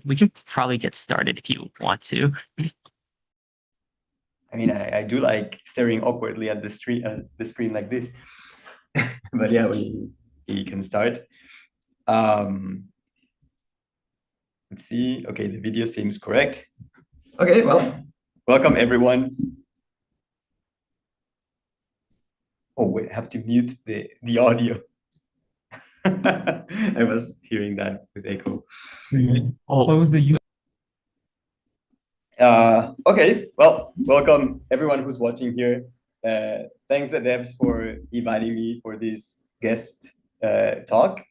We can probably get started if you want to. I mean, I do like staring awkwardly at the screen like this. But yeah, we can start. Let's see. Okay, the video seems correct. Okay, well, welcome everyone. Oh wait, I have to mute the audio. I was hearing that with echo. Close the Okay, well, welcome everyone who's watching here. Thanks the devs for inviting me for this guest talk.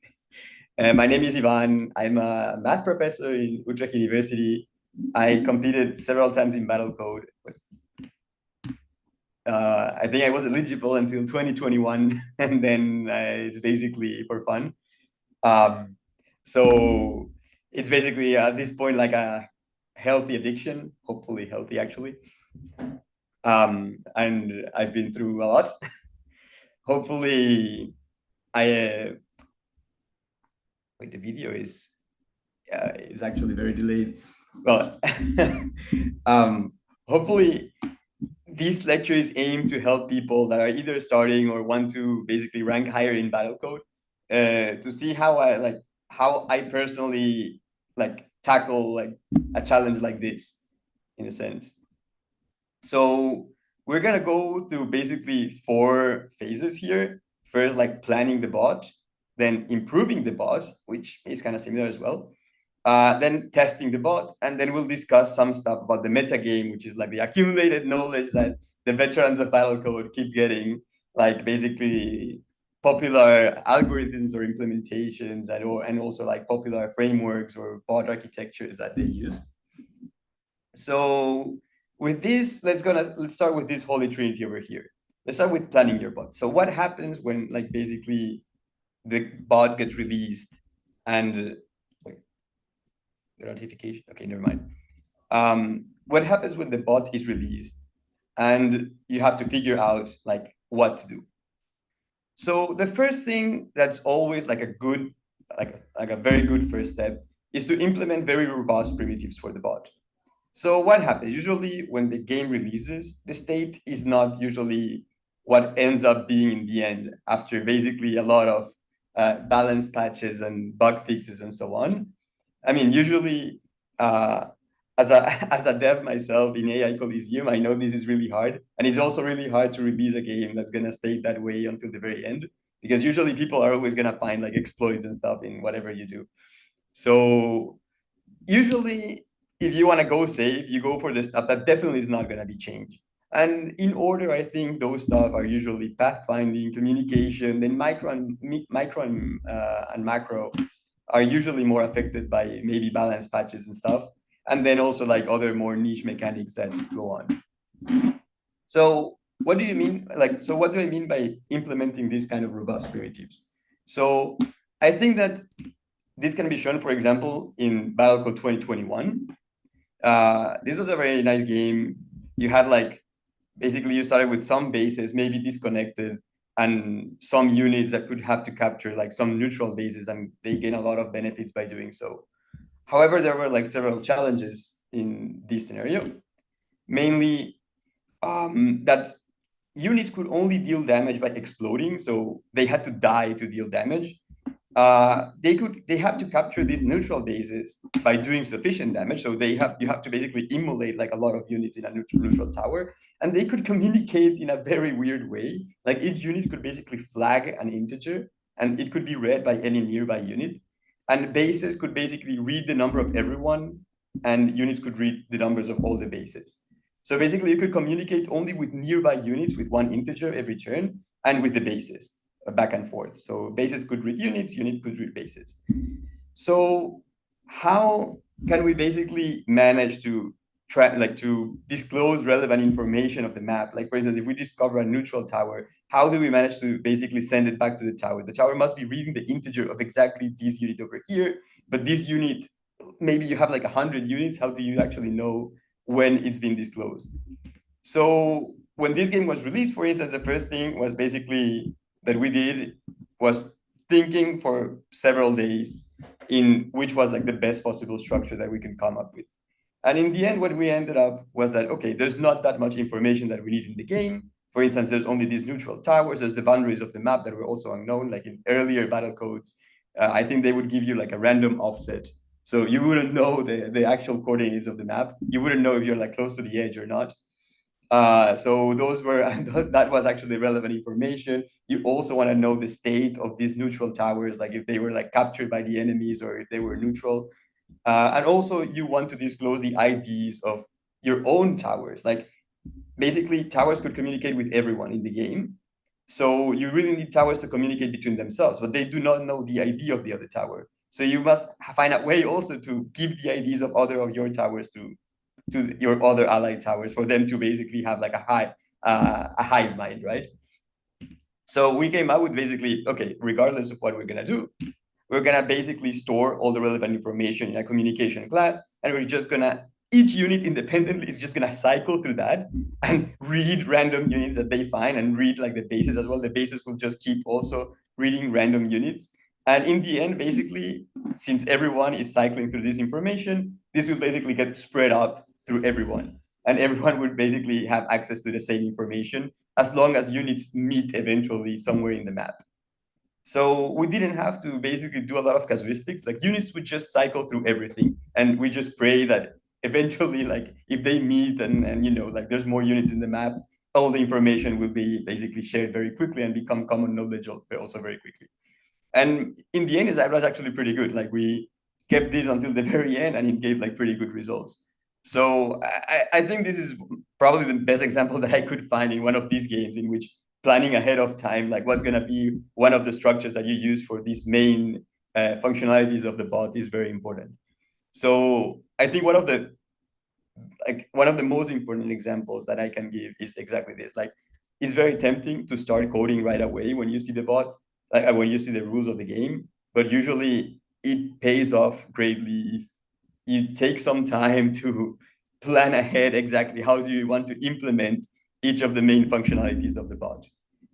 My name is Ivan. I'm a math professor in Utrecht University. I competed several times in Battlecode. I think I was eligible until 2021, and then it's basically for fun. So it's basically at this point like a healthy addiction, hopefully healthy actually. And I've been through a lot. Hopefully, wait, the video is actually very delayed. Well, hopefully this lecture is aimed to help people that are either starting or want to basically rank higher in Battlecode, to see how I personally tackle a challenge like this, in a sense. So we're gonna go through basically 4 phases here. First, like planning the bot, then improving the bot, which is kind of similar as well. Then testing the bot, and then we'll discuss some stuff about the meta game, which is like the accumulated knowledge that the veterans of Battlecode keep getting, like basically popular algorithms or implementations, and also like popular frameworks or bot architectures that they use. So with this, let's start with this holy trinity over here. Let's start with planning your bot. So what happens when like basically the bot gets released and wait, the notification? Okay, never mind. What happens when the bot is released and you have to figure out like what to do? So the first thing that's always like a good, like a very good first step is to implement very robust primitives for the bot. So what happens? Usually when the game releases, the state is not usually what ends up being in the end after basically a lot of balance patches and bug fixes and so on. I mean, usually as a dev myself in AI Coliseum, I know this is really hard. And it's also really hard to release a game that's going to stay that way until the very end, because usually people are always going to find like exploits and stuff in whatever you do. So usually if you want to go safe, you go for the stuff that definitely is not going to be changed. And in order, I think those stuff are usually pathfinding, communication, then micro and macro are usually more affected by maybe balance patches and stuff. And then also like other more niche mechanics that go on. So what do you mean? So what do I mean by implementing these kind of robust primitives? So I think that this can be shown, for example, in Battlecode 2021. This was a very nice game. you had like, basically you started with some bases, maybe disconnected, and some units that could have to capture like some neutral bases, and they gain a lot of benefits by doing so. However, there were like several challenges in this scenario, mainly that units could only deal damage by exploding, so they had to die to deal damage. They have to capture these neutral bases by doing sufficient damage. So you have to basically immolate like a lot of units in a neutral tower, and they could communicate in a very weird way. Like each unit could basically flag an integer, and it could be read by any nearby unit. And bases could basically read the number of everyone, and units could read the numbers of all the bases. So basically, you could communicate only with nearby units with one integer every turn, and with the bases back and forth. So bases could read units, unit could read bases. So how can we basically manage to try like to disclose relevant information of the map? Like for instance, if we discover a neutral tower, how do we manage to basically send it back to the tower? The tower must be reading the integer of exactly this unit over here, but this unit, maybe you have like 100 units. How do you actually know when it's been disclosed? So when this game was released, for instance, the first thing was basically that we did was thinking for several days in which was like the best possible structure that we could come up with. And in the end, what we ended up was that, okay, there's not that much information that we need in the game. For instance, there's only these neutral towers, there's the boundaries of the map that were also unknown, like in earlier battle codes. I think they would give you like a random offset. So you wouldn't know the actual coordinates of the map. You wouldn't know if you're like close to the edge or not. So those were that was actually relevant information. You also want to know the state of these neutral towers, like if they were like captured by the enemies or if they were neutral. And also you want to disclose the IDs of your own towers. Like basically towers could communicate with everyone in the game. So you really need towers to communicate between themselves, but they do not know the ID of the other tower. So you must find a way also to give the IDs of other of your towers to your other allied towers for them to basically have like a hive mind, right? So we came up with basically, okay, regardless of what we're gonna do, we're gonna basically store all the relevant information in a communication class, and we're just gonna, each unit independently is just gonna cycle through that and read random units that they find and read like the bases as well. The bases will just keep also reading random units. And in the end, basically, since everyone is cycling through this information, this will basically get spread out through everyone. And everyone would basically have access to the same information as long as units meet eventually somewhere in the map. So we didn't have to basically do a lot of casuistics. Like units would just cycle through everything, and we just pray that eventually, like if they meet and you know, like there's more units in the map, all the information will be basically shared very quickly and become common knowledge also very quickly. And in the end, it was actually pretty good. Like we kept this until the very end, and it gave like pretty good results. So I think this is probably the best example that I could find in one of these games in which planning ahead of time, like what's gonna be one of the structures that you use for these main functionalities of the bot is very important. So I think one of the most important examples that I can give is exactly this. Like, it's very tempting to start coding right away when you see the bot, like when you see the rules of the game. But usually, it pays off greatly if you take some time to plan ahead exactly how do you want to implement each of the main functionalities of the bot.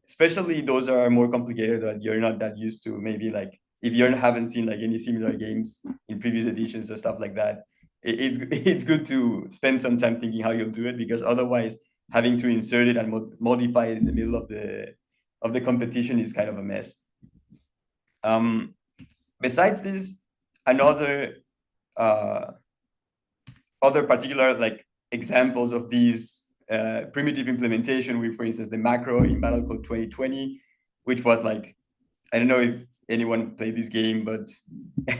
Especially those are more complicated that you're not that used to. Maybe like if you haven't seen like any similar games in previous editions or stuff like that, it's good to spend some time thinking how you'll do it, because otherwise having to insert it and modify it in the middle of the competition is kind of a mess. Besides this, another other particular like examples of these primitive implementation with, for instance, the macro in Battlecode 2020, which was like, I don't know if anyone played this game, but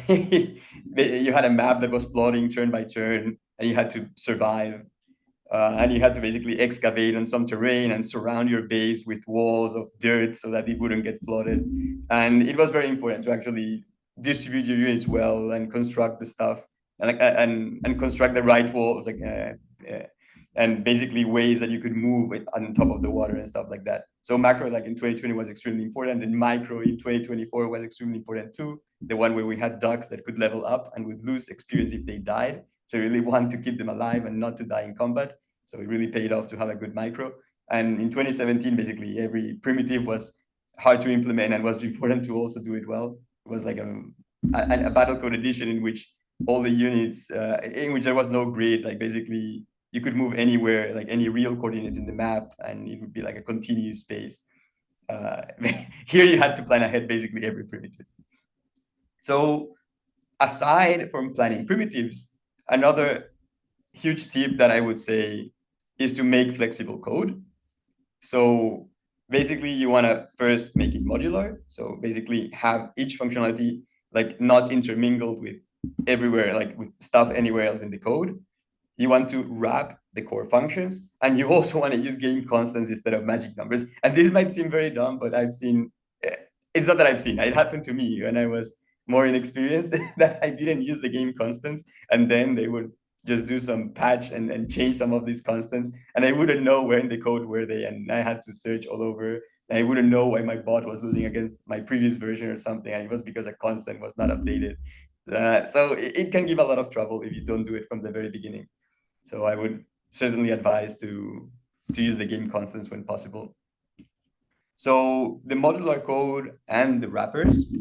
you had a map that was plotting turn by turn, and you had to survive. And you had to basically excavate on some terrain and surround your base with walls of dirt so that it wouldn't get flooded. And it was very important to actually distribute your units well and construct the stuff and construct the right walls, like and basically ways that you could move it on top of the water and stuff like that. So macro, like in 2020, was extremely important, and micro in 2024 was extremely important too. The one where we had ducks that could level up and would lose experience if they died. So you really want to keep them alive and not to die in combat. So it really paid off to have a good micro. And in 2017, basically every primitive was hard to implement and was important to also do it well. It was like a Battlecode edition in which all the units, in which there was no grid, like basically you could move anywhere, like any real coordinates in the map, and it would be like a continuous space. Here you had to plan ahead basically every primitive. So aside from planning primitives, another huge tip that I would say is to make flexible code. So basically you want to first make it modular. So basically have each functionality like not intermingled with everywhere, like with stuff anywhere else in the code. You want to wrap the core functions, and you also want to use game constants instead of magic numbers. And this might seem very dumb, but I've seen, it's not that I've seen, it happened to me when I was more inexperienced that I didn't use the game constants, and then they would just do some patch and change some of these constants, and I wouldn't know where in the code were they, and I had to search all over, and I wouldn't know why my bot was losing against my previous version or something, and it was because a constant was not updated. So it can give a lot of trouble if you don't do it from the very beginning. So I would certainly advise to use the game constants when possible. So the modular code and the wrappers.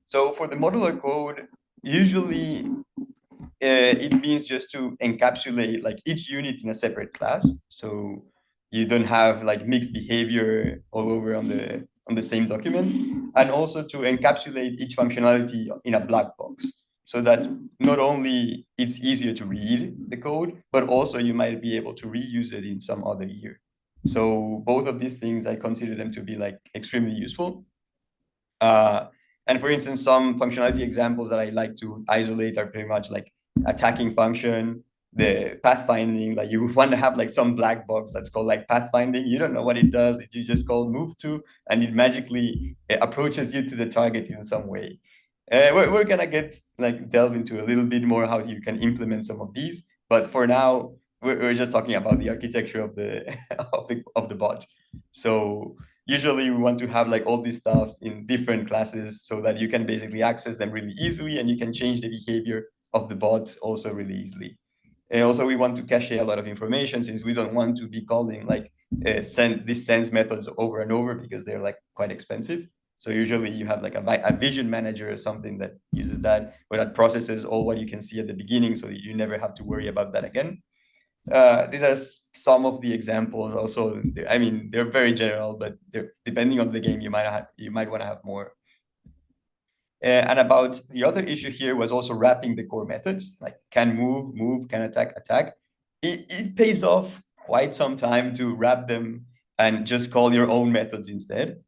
So for the modular code, usually it means just to encapsulate like each unit in a separate class. So you don't have like mixed behavior all over on the same document, and also to encapsulate each functionality in a black box, so that not only it's easier to read the code, but also you might be able to reuse it in some other year. So both of these things, I consider them to be like extremely useful. And for instance, some functionality examples that I like to isolate are pretty much like attacking function, the pathfinding. Like you want to have like some black box that's called like pathfinding. You don't know what it does. You just call move to, and it magically approaches you to the target in some way. We're gonna get like delve into a little bit more how you can implement some of these, but for now we're just talking about the architecture of the of the bot. So usually we want to have like all this stuff in different classes so that you can basically access them really easily, and you can change the behavior of the bot also really easily. And also we want to cache a lot of information, since we don't want to be calling like these sense methods over and over, because they're like quite expensive. So usually you have like a vision manager or something that uses that, or that processes all what you can see at the beginning, so that you never have to worry about that again. These are some of the examples. Also, I mean, they're very general, but depending on the game, you might want to have more. And about the other issue here was also wrapping the core methods, like can move, move, can attack, attack. It pays off quite some time to wrap them and just call your own methods instead.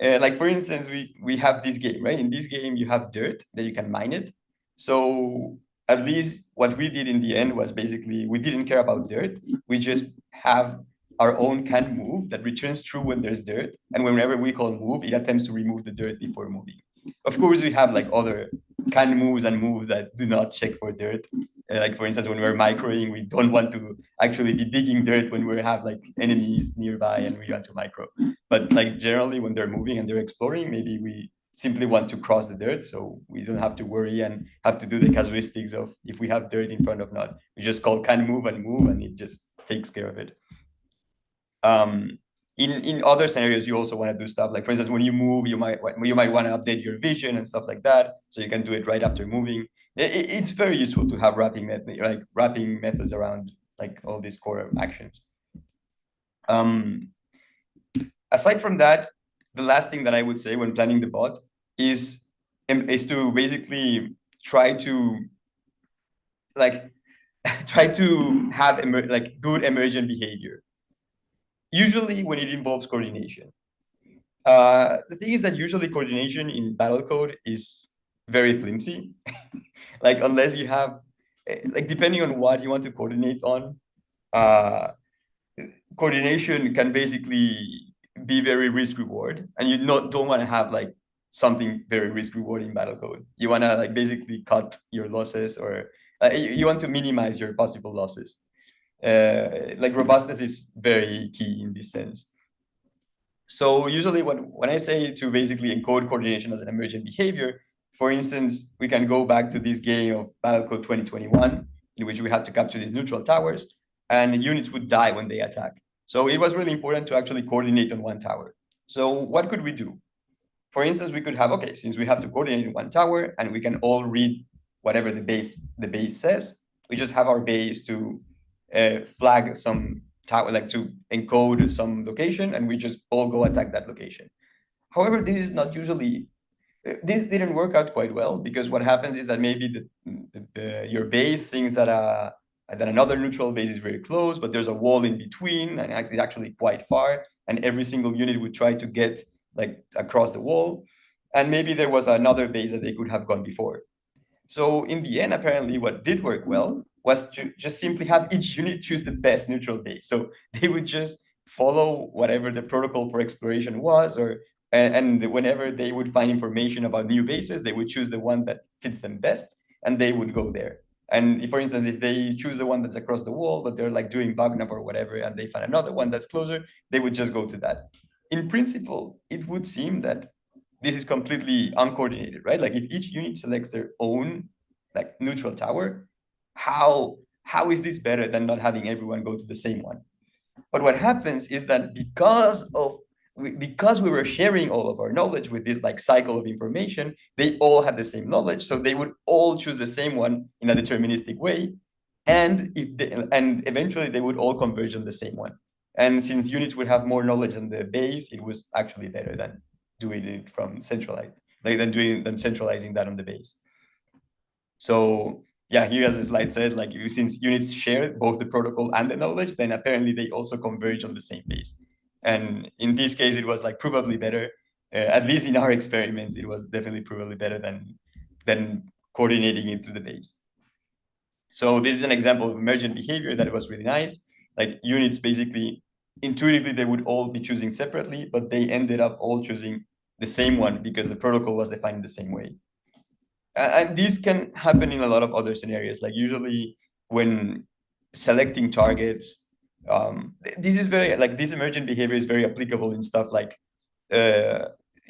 Like for instance, we have this game, right? In this game, you have dirt that you can mine it. So at least what we did in the end was basically we didn't care about dirt. We just have our own can move that returns true when there's dirt, and whenever we call move, it attempts to remove the dirt before moving. Of course, we have like other can moves and moves that do not check for dirt. Like for instance, when we're microing, we don't want to actually be digging dirt when we have like enemies nearby and we want to micro. But like generally when they're moving and they're exploring, maybe we simply want to cross the dirt, so we don't have to worry and have to do the casuistics of if we have dirt in front of not. We just call can move, and it just takes care of it. In other scenarios, you also want to do stuff like, for instance, when you move, you might want to update your vision and stuff like that, so you can do it right after moving. It's very useful to have wrapping methods around like all these core actions. Aside from that, the last thing that I would say when planning the bot is to basically try to like try to have like good emergent behavior. Usually when it involves coordination. The thing is that usually coordination in Battlecode is very flimsy. Like unless you have, like depending on what you want to coordinate on, coordination can basically be very risk reward, and you don't want to have like something very risk reward in Battlecode. You want to like basically cut your losses, or you want to minimize your possible losses. Like robustness is very key in this sense. So usually when I say to basically encode coordination as an emergent behavior, for instance, we can go back to this game of Battlecode 2021, in which we had to capture these neutral towers. and units would die when they attack. So it was really important to actually coordinate on one tower. So what could we do? For instance, we could have, okay, since we have to coordinate in one tower and we can all read whatever the base says, we just have our base to flag some tower, like to encode some location, and we just all go attack that location. However, this is not usually, this didn't work out quite well, because what happens is that maybe your base thinks that that another neutral base is very close, but there's a wall in between, and it's actually quite far, and every single unit would try to get like across the wall, and maybe there was another base that they could have gone before. So in the end, apparently what did work well was to just simply have each unit choose the best neutral base. So they would just follow whatever the protocol for exploration was, or and whenever they would find information about new bases, they would choose the one that fits them best, and they would go there. And if, for instance, if they choose the one that's across the wall, but they're like doing bug or whatever, and they find another one that's closer, they would just go to that. In principle, it would seem that this is completely uncoordinated, right? Like if each unit selects their own like neutral tower, how is this better than not having everyone go to the same one? But what happens is that because we were sharing all of our knowledge with this like cycle of information, they all had the same knowledge, so they would all choose the same one in a deterministic way, and eventually they would all converge on the same one. And since units would have more knowledge than the base, it was actually better than doing it from centralized, like than centralizing that on the base. So yeah, here as the slide says, like since units share both the protocol and the knowledge, then apparently they also converge on the same base. And in this case, it was like provably better. At least in our experiments, it was definitely provably better than coordinating it through the base. So this is an example of emergent behavior that was really nice. Like units basically, intuitively, they would all be choosing separately, but they ended up all choosing the same one because the protocol was defined the same way. And this can happen in a lot of other scenarios. Like usually when selecting targets, this is very, like this emergent behavior is very applicable in stuff like,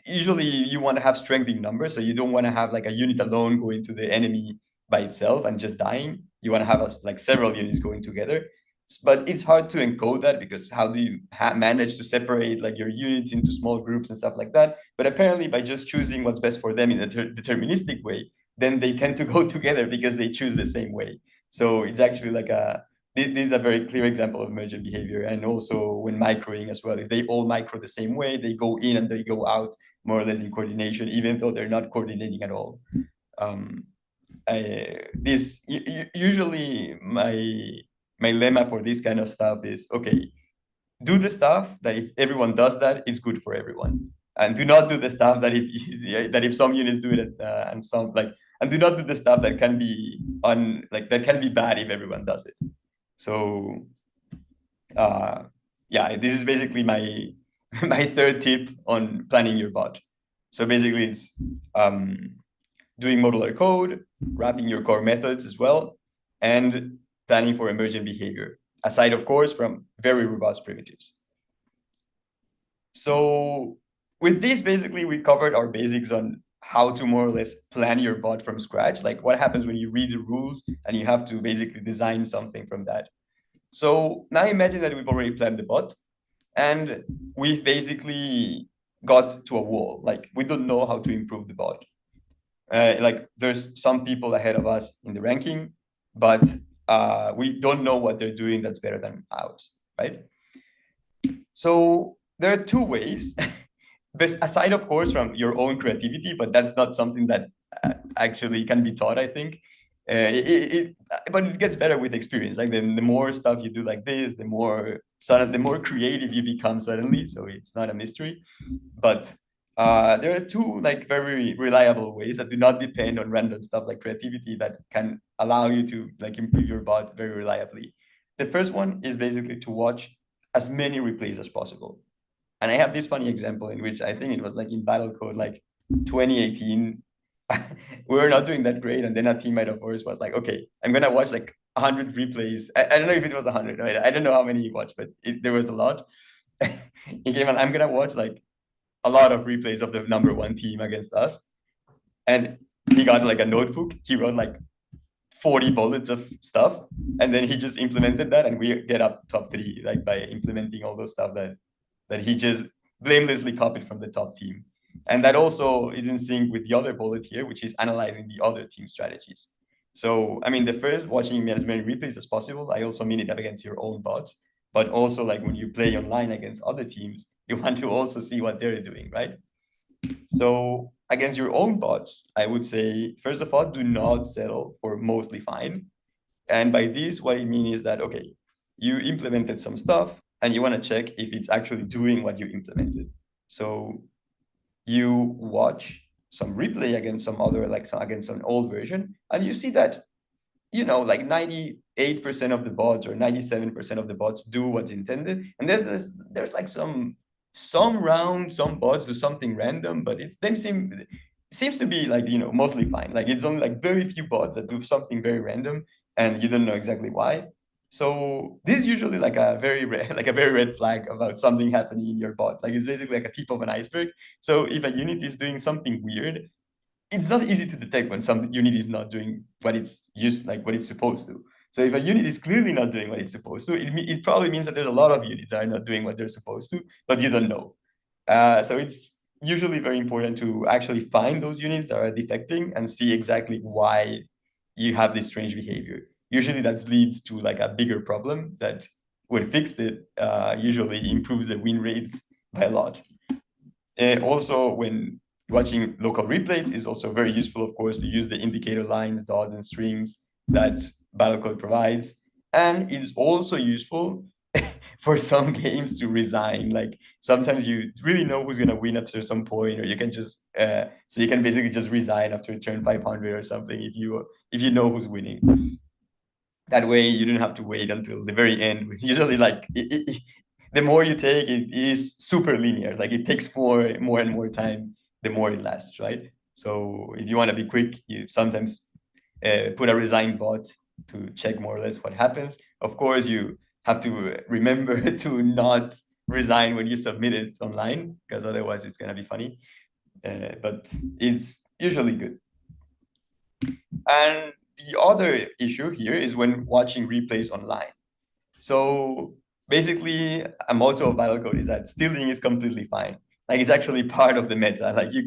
usually you want to have strength in numbers. So you don't want to have like a unit alone going to the enemy by itself and just dying. You want to have like several units going together. But it's hard to encode that, because how do you manage to separate like your units into small groups and stuff like that? But apparently by just choosing what's best for them in a deterministic way, then they tend to go together because they choose the same way. So it's actually like this is a very clear example of emergent behavior. And also when microing as well, if they all micro the same way, they go in and they go out more or less in coordination, even though they're not coordinating at all. Usually my lemma for this kind of stuff is, okay, do the stuff that if everyone does that, it's good for everyone. And do not do the stuff that if some units do it and some like, and do not do the stuff that can be that can be bad if everyone does it. So yeah, this is basically my my third tip on planning your bot. So basically it's doing modular code, wrapping your core methods as well, and planning for emergent behavior, aside of course from very robust primitives. So with this, basically we covered our basics on how to more or less plan your bot from scratch, like what happens when you read the rules and you have to basically design something from that. So now imagine that we've already planned the bot and we've basically got to a wall. Like we don't know how to improve the bot. Like there's some people ahead of us in the ranking, but we don't know what they're doing that's better than ours, right? So there are two ways, aside of course from your own creativity, but that's not something that actually can be taught, I think. But it gets better with experience. Like then the more stuff you do like this, the more creative you become suddenly. So it's not a mystery. But there are two like very reliable ways that do not depend on random stuff like creativity that can allow you to like improve your bot very reliably. The first one is basically to watch as many replays as possible. And I have this funny example in which I think it was like in Battlecode, like 2018, we were not doing that great. And then a teammate of ours was like, okay, I'm going to watch like 100 replays. I don't know if it was 100, right? I don't know how many he watched, but there was a lot. He came and I'm going to watch like a lot of replays of the number one team against us. And he got like a notebook. He wrote like 40 bullets of stuff, and then he just implemented that, and we get up top 3 like by implementing all those stuff that he just blamelessly copied from the top team. And that also is in sync with the other bullet here, which is analyzing the other team strategies. So, I mean, the first, watching as many replays as possible. I also mean it up against your own bots, but also like when you play online against other teams, you want to also see what they're doing, right? So against your own bots, I would say, first of all, do not settle for mostly fine. And by this, what I mean is that, okay, you implemented some stuff and you want to check if it's actually doing what you implemented. So you watch some replay against some other, like against an old version, and you see that, you know, like 98% of the bots or 97% of the bots do what's intended. And there's like some round, some bots do something random, but it seems to be like, you know, mostly fine. Like it's only like very few bots that do something very random and you don't know exactly why. So this is usually like a very red flag about something happening in your bot. Like it's basically like a tip of an iceberg. So if a unit is doing something weird, it's not easy to detect when some unit is not doing what it's what it's supposed to. So if a unit is clearly not doing what it's supposed to, it probably means that there's a lot of units that are not doing what they're supposed to, but you don't know. So it's usually very important to actually find those units that are defecting and see exactly why you have this strange behavior. Usually that leads to like a bigger problem that, when fixed, it usually improves the win rate by a lot. Also, when watching local replays, is also very useful, of course, to use the indicator lines, dots, and strings that Battlecode provides. And it's also useful for some games to resign. Like sometimes you really know who's gonna win after some point, or you can just so you can basically just resign after turn 500 or something if you know who's winning. That way you don't have to wait until the very end. Usually, like the more you take, it is super linear. Like it takes more and more time, the more it lasts, right? So if you want to be quick, you sometimes put a resign bot to check more or less what happens. Of course, you have to remember to not resign when you submit it online, because otherwise it's gonna be funny. But it's usually good. And the other issue here is when watching replays online. So basically, a motto of Battlecode is that stealing is completely fine. Like it's actually part of the meta. Like you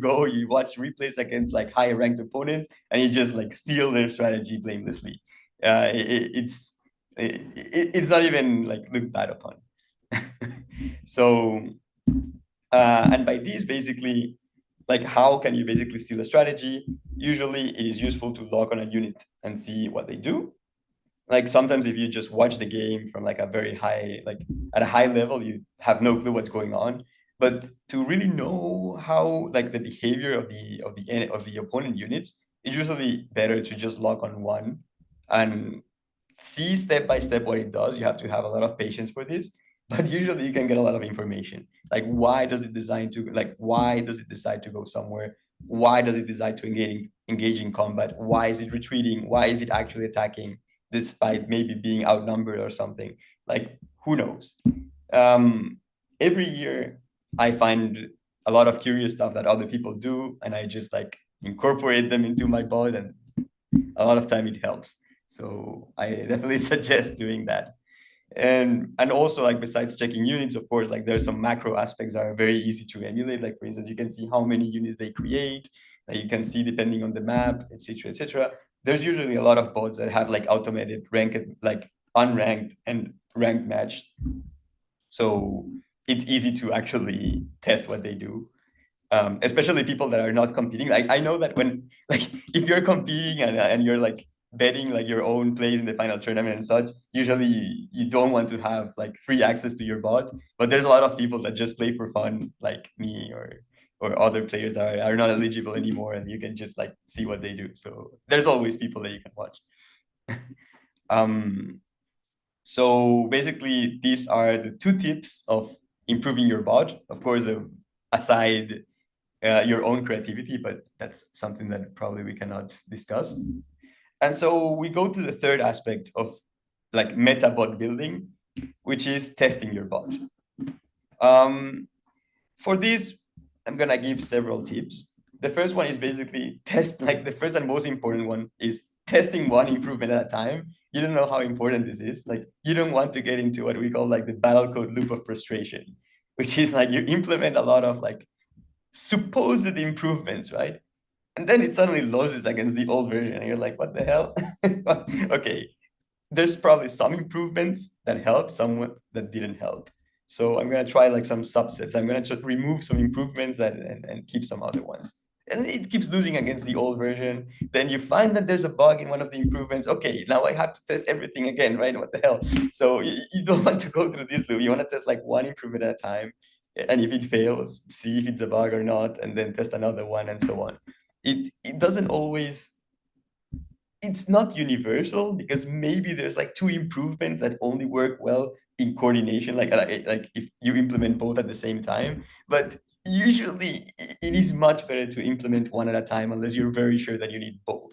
watch replays against like higher ranked opponents, and you just like steal their strategy blamelessly. It's not even like looked bad upon. So and by this, basically, like how can you basically steal a strategy? Usually, it is useful to log on a unit and see what they do. Like sometimes if you just watch the game from like a very high, like at a high level, you have no clue what's going on. But to really know how like the behavior of the opponent units, it's usually better to just log on one and see step by step what it does. You have to have a lot of patience for this, but usually you can get a lot of information. Like why does it decide to go somewhere? Why does it decide to engage in combat? Why is it retreating? Why is it actually attacking despite maybe being outnumbered or something? Like who knows? Every year I find a lot of curious stuff that other people do, and I just like incorporate them into my bot, and a lot of time it helps. So I definitely suggest doing that. And also, like, besides checking units, of course, like there's some macro aspects that are very easy to emulate. Like for instance, you can see how many units they create, like you can see depending on the map, etc., etc. There's usually a lot of bots that have like automated ranked, like unranked and ranked matched, so it's easy to actually test what they do. Especially people that are not competing. Like I know that when, like, if you're competing and you're like betting like your own plays in the final tournament and such, usually you don't want to have like free access to your bot. But there's a lot of people that just play for fun, like me or other players that are not eligible anymore, and you can just like see what they do. So there's always people that you can watch. So basically, these are the two tips of improving your bot. Of course, aside your own creativity, but that's something that probably we cannot discuss. And so we go to the third aspect of like meta bot building, which is testing your bot. For this, I'm gonna give several tips. The first one is basically the first and most important one is testing one improvement at a time. You don't know how important this is. Like, you don't want to get into what we call like the Battlecode loop of frustration, which is like you implement a lot of like supposed improvements, right? And then it suddenly loses against the old version, and you're like, what the hell? Okay, there's probably some improvements that help, some that didn't help. So I'm gonna try like some subsets. I'm gonna just remove some improvements and keep some other ones. And it keeps losing against the old version. Then you find that there's a bug in one of the improvements. Okay, now I have to test everything again, right? What the hell? So you don't want to go through this loop. You want to test like one improvement at a time. And if it fails, see if it's a bug or not, and then test another one and so on. It doesn't always, it's not universal, because maybe there's like two improvements that only work well in coordination, like if you implement both at the same time. But usually it is much better to implement one at a time, unless you're very sure that you need both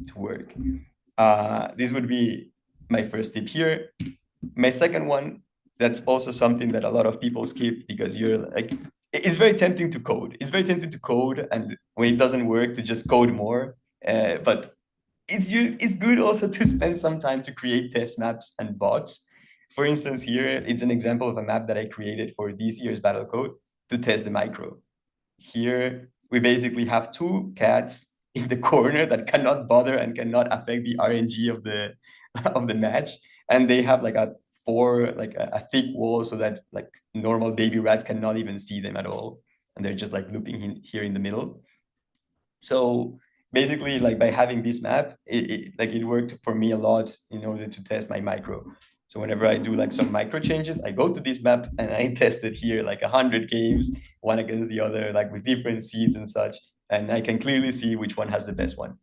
to work. This would be my first tip here. My second one, that's also something that a lot of people skip, because you're like, it's very tempting to code. It's very tempting to code, and when it doesn't work, to just code more. But it's good also to spend some time to create test maps and bots. For instance, here it's an example of a map that I created for this year's Battlecode to test the micro. Here we basically have two cats in the corner that cannot bother and cannot affect the RNG of the of the match, and they have like a thick wall, so that like normal baby rats cannot even see them at all, and they're just like looping in here in the middle. So basically, like by having this map, it worked for me a lot in order to test my micro. So whenever I do like some micro changes, I go to this map and I test it here like 100 games, one against the other, like with different seeds and such, and I can clearly see which one has the best one.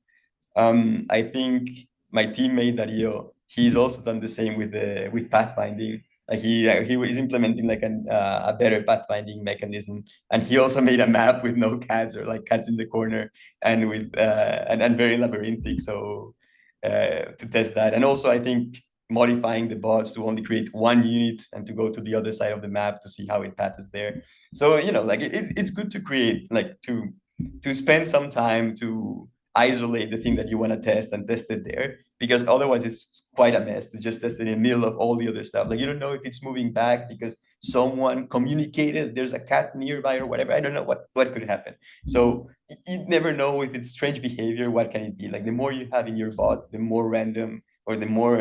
I think my teammate Dario, he's also done the same with pathfinding. Like he was implementing like a better pathfinding mechanism, and he also made a map with no cats, or like cats in the corner, and with and very labyrinthic. So to test that, and also I think modifying the bots to only create one unit and to go to the other side of the map to see how it patterns there. So like it's good to create, like to spend some time to isolate the thing that you want to test and test it there, because otherwise it's quite a mess to just test it in the middle of all the other stuff. Like, you don't know if it's moving back because someone communicated there's a cat nearby or whatever. I don't know what could happen. So you never know if it's strange behavior. What can it be? Like, the more you have in your bot, the more random, or the more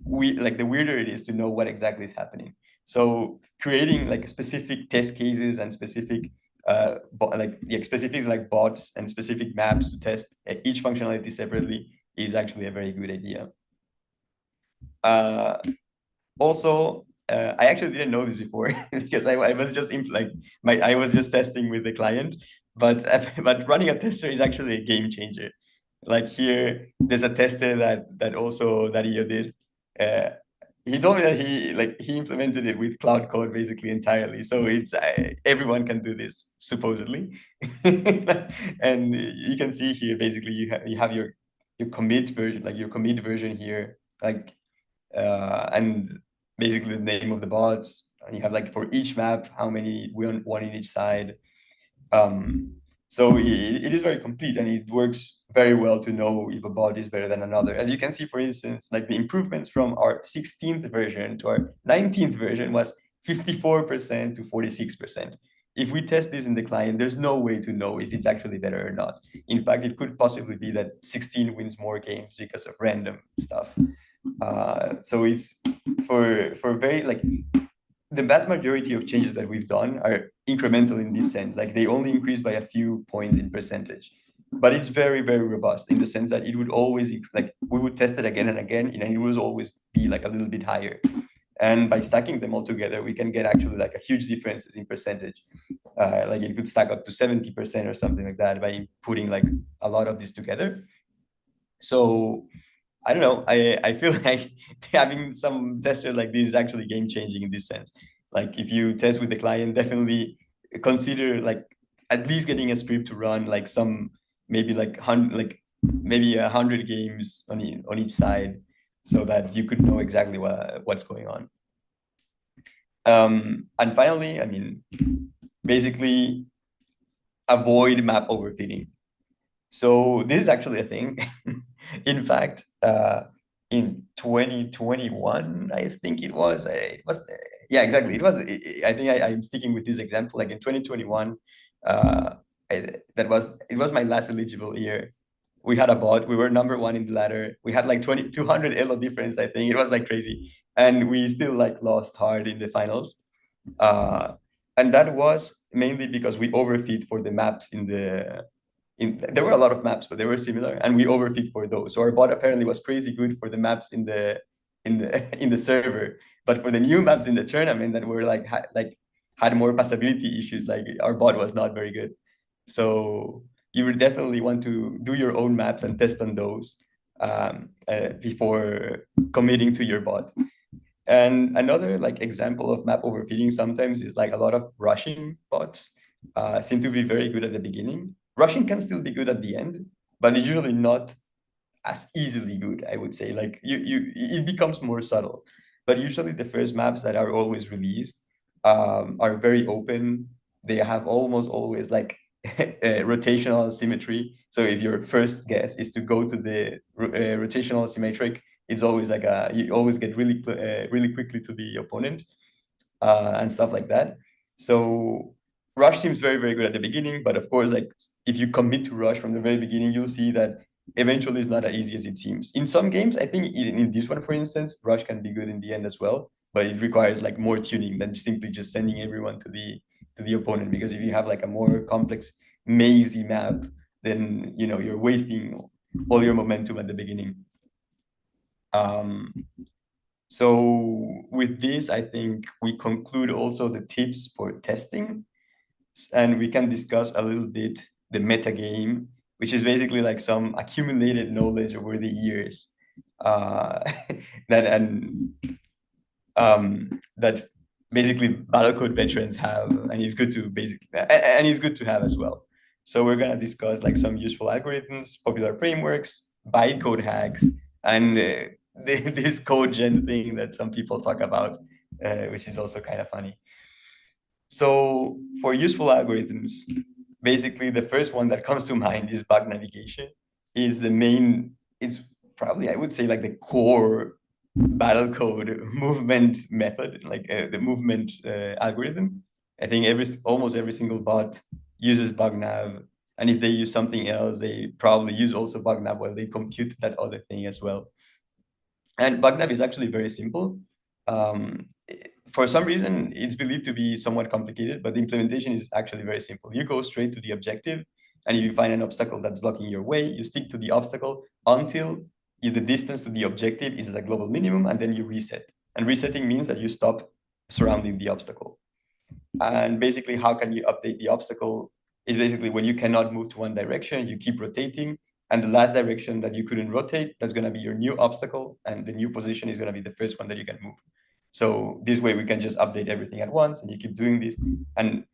the weirder it is to know what exactly is happening. So creating like specific test cases and specific specifics like bots and specific maps to test each functionality separately is actually a very good idea. Also, I actually didn't know this before because I was just I was just testing with the client, but but running a tester is actually a game changer. Like, here, there's a tester that Io did. Uh, he told me that he implemented it with Cloud Code basically entirely. So it's everyone can do this supposedly, and you can see here basically you have your commit version, like your commit version here, like and basically the name of the bots, and you have like for each map how many, one in each side. So it is very complete, and it works very well to know if a bot is better than another. As you can see, for instance, like the improvements from our 16th version to our 19th version was 54% to 46%. If we test this in the client, there's no way to know if it's actually better or not. In fact, it could possibly be that 16 wins more games because of random stuff. So it's for very like the vast majority of changes that we've done are incremental in this sense. Like, they only increase by a few points in percentage, but it's very, very robust in the sense that it would always, like, we would test it again and again, and it would always be like a little bit higher. And by stacking them all together, we can get actually like a huge differences in percentage. Like, it could stack up to 70% or something like that by putting like a lot of this together. So I don't know. I feel like having some tester like this is actually game changing in this sense. Like, if you test with the client, definitely consider like at least getting a script to run like some, maybe like maybe 100 games on each side, so that you could know exactly what's going on. And finally, I mean, basically avoid map overfitting. So this is actually a thing. In fact, in 2021, I think it was, yeah, exactly. I think I'm sticking with this example. Like in 2021, uh, it was my last eligible year. We had a bot. We were number one in the ladder. We had like 200 elo difference, I think. It was like crazy. And we still like lost hard in the finals. Uh, and that was mainly because we overfit for the maps there were a lot of maps, but they were similar, and we overfit for those. So our bot apparently was crazy good for the maps in the server, but for the new maps in the tournament that were had more passability issues, like our bot was not very good. So you would definitely want to do your own maps and test on those before committing to your bot. And another like example of map overfitting sometimes is like a lot of rushing bots seem to be very good at the beginning. Rushing can still be good at the end, but it's usually not as easily good, I would say. Like it becomes more subtle. But usually the first maps that are always released are very open. They have almost always like rotational symmetry. So if your first guess is to go to the rotational symmetric, it's always like you always get really quickly to the opponent and stuff like that. So Rush seems very, very good at the beginning, but of course, like if you commit to Rush from the very beginning, you'll see that eventually it's not as easy as it seems. In some games, I think in this one, for instance, Rush can be good in the end as well, but it requires like more tuning than simply just sending everyone to the opponent. Because if you have like a more complex, mazy map, then you're wasting all your momentum at the beginning. So with this, I think we conclude also the tips for testing, and we can discuss a little bit the meta game, which is basically like some accumulated knowledge over the years that that basically Battlecode veterans have, and it's good to have as well. So we're gonna discuss like some useful algorithms, popular frameworks, bytecode hacks, and this code gen thing that some people talk about, which is also kind of funny. So for useful algorithms, basically the first one that comes to mind is bug navigation. It's probably, I would say, like the core Battlecode movement method, like the movement algorithm. I think almost every single bot uses bug nav, and if they use something else, they probably use also bug nav while they compute that other thing as well. And bug nav is actually very simple. For some reason, it's believed to be somewhat complicated, but the implementation is actually very simple. You go straight to the objective, and if you find an obstacle that's blocking your way, you stick to the obstacle until the distance to the objective is a global minimum, and then you reset. And resetting means that you stop surrounding the obstacle. And basically, how can you update the obstacle is basically when you cannot move to one direction, you keep rotating, and the last direction that you couldn't rotate, that's going to be your new obstacle, and the new position is going to be the first one that you can move. So this way we can just update everything at once, and you keep doing this. And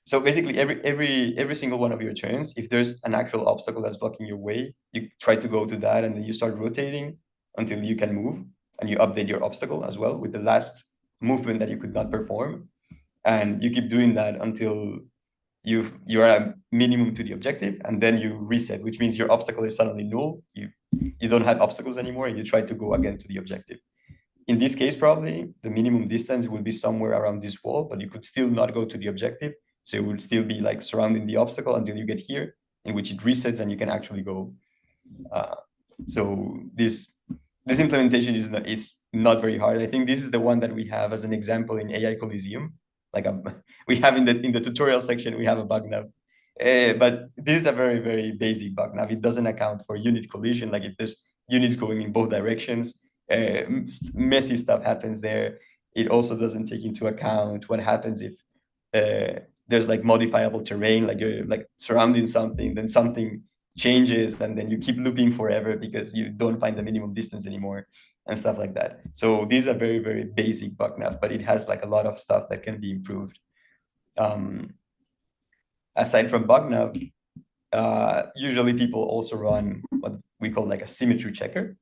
so basically every single one of your turns, if there's an actual obstacle that's blocking your way, you try to go to that, and then you start rotating until you can move, and you update your obstacle as well with the last movement that you could not perform. And you keep doing that until you're at a minimum to the objective, and then you reset, which means your obstacle is suddenly null. You don't have obstacles anymore, and you try to go again to the objective. In this case, probably the minimum distance will be somewhere around this wall, but you could still not go to the objective. So it would still be like surrounding the obstacle until you get here, in which it resets and you can actually go. So this implementation is not very hard. I think this is the one that we have as an example in AI Coliseum. Like we have in the tutorial section, we have a bug nav. But this is a very, very basic bug nav. It doesn't account for unit collision. Like if there's units going in both directions, messy stuff happens there. It also doesn't take into account what happens if there's like modifiable terrain, like you're like surrounding something, then something changes, and then you keep looping forever because you don't find the minimum distance anymore and stuff like that. So these are very, very basic bug nav, but it has like a lot of stuff that can be improved. Aside from bug nav, usually people also run what we call like a symmetry checker.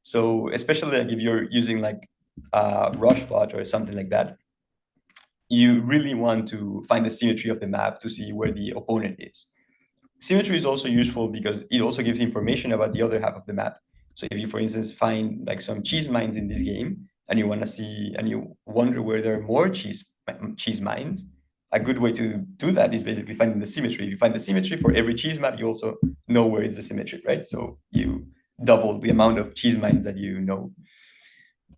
So especially like if you're using like a Rushbot or something like that, you really want to find the symmetry of the map to see where the opponent is. symmetry is also useful because it also gives information about the other half of the map. So if you, for instance, find like some cheese mines in this game and you want to see and you wonder where there are more cheese mines, a good way to do that is basically finding the symmetry. If you find the symmetry for every cheese map, you also know where it's the symmetry, right? So you double the amount of cheese mines that you know.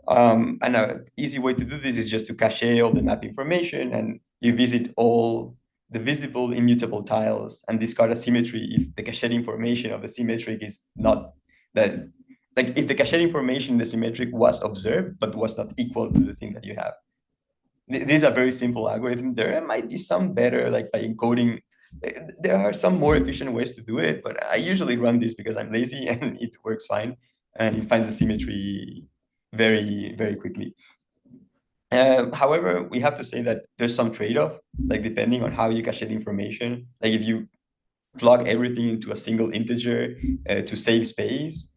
And an easy way to do this is just to cache all the map information, and you visit all the visible immutable tiles and discard a symmetry if the cached information of the symmetric is not that, like if the cached information in the symmetric was observed but was not equal to the thing that you have. This is a very simple algorithm. There might be some better, like by encoding. There are some more efficient ways to do it, but I usually run this because I'm lazy and it works fine, and it finds the symmetry very, very quickly. However, we have to say that there's some trade-off, like depending on how you cache the information. Like if you plug everything into a single integer to save space,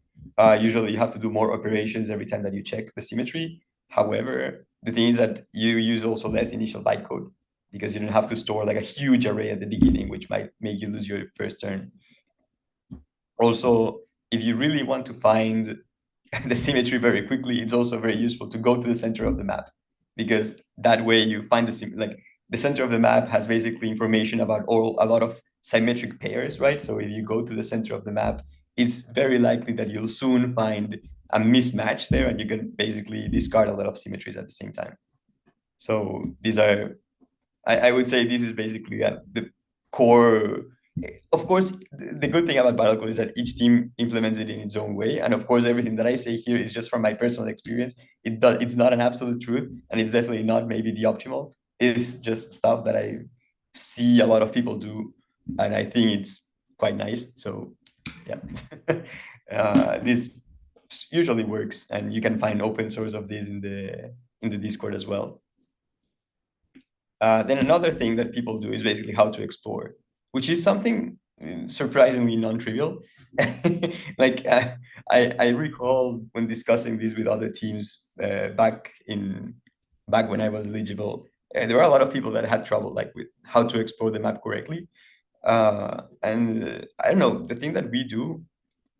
usually you have to do more operations every time that you check the symmetry. However, the thing is that you use also less initial bytecode because you don't have to store like a huge array at the beginning, which might make you lose your first turn. Also, if you really want to find the symmetry very quickly, it's also very useful to go to the center of the map, because that way you find like the center of the map has basically information about a lot of symmetric pairs, right? So if you go to the center of the map, it's very likely that you'll soon find a mismatch there, and you can basically discard a lot of symmetries at the same time. So these are, I would say this is basically the core. Of course, the good thing about Battlecode is that each team implements it in its own way. And of course, everything that I say here is just from my personal experience. It's not an absolute truth, and it's definitely not maybe the optimal. It's just stuff that I see a lot of people do, and I think it's quite nice. So yeah, this usually works, and you can find open source of this in the Discord as well. Then another thing that people do is basically how to explore, which is something surprisingly non-trivial. Like I recall when discussing this with other teams back when I was eligible, there were a lot of people that had trouble like with how to explore the map correctly. And I don't know, the thing that we do